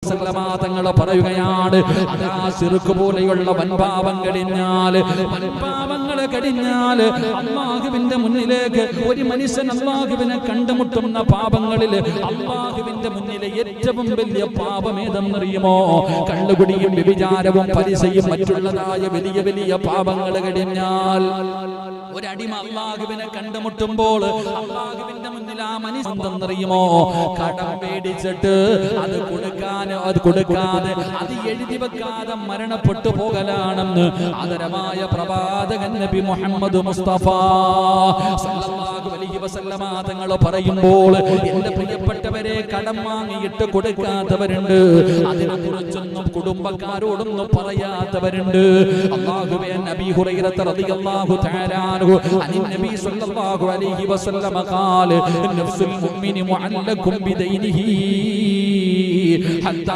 വസല്ലമ തങ്ങൾ പറയുകയാണ്, അതാ ശിർക്ക് പോലെയുള്ള വൻപാപം കഴിഞ്ഞാൽ അല്ലാഹുവിന്റെ മുന്നിലേക്ക് ഒരു മനുഷ്യൻ അല്ലാഹുവിനെ കണ്ടുമുട്ടുന്ന പാപങ്ങളിൽ അല്ലാഹുവിന്റെ മുന്നിലെ ഏറ്റവും വലിയ പാപം ഏതെന്നറിയുമോ? കള്ളുകുടിയും വ്യഭിചാരവും പലിശയും മറ്റുള്ളതായ വലിയ വലിയ പാപങ്ങൾ കഴിഞ്ഞാൽ ഒരടിമ അല്ലാഹുവിനെ കണ്ടുമുട്ടുമ്പോൾ അല്ലാഹുവിന്റെ മുന്നിൽ ആ മനുഷ്യൻ എന്തെന്നറിയുമോ? കടം മേടിച്ചിട്ട് അത് കൊടുക്കാതെ അത് എഴുതി വെക്കാതെ മരണപ്പെട്ടു പോകലാണെന്ന് ആദരമായ പ്രവാചകൻ നബി മുഹമ്മദ് മുസ്തഫ സല്ലല്ലാഹു അലൈഹി വസല്ലമ തങ്ങൾ പറയുമ്പോൾ, എന്റെ പ്രിയപ്പെട്ടവരെ, കടം വാങ്ങിയിട്ട് കൊടുക്കാത്തവരുണ്ട്, അതിനെക്കുറിച്ചൊന്നും കുടുംബക്കാരോടൊന്നും പറയാത്തവരുണ്ട്. അല്ലാഹുവേ, നബി ഹുറൈറ റളിയല്ലാഹു തആല അൻഹു അനി നബി സല്ലല്ലാഹു അലൈഹി വസല്ലമ ഖാല നഫ്സുൽ മുഅ്മിനി മുഅല്ലഖും ബിദൈനിഹി ഹത്താ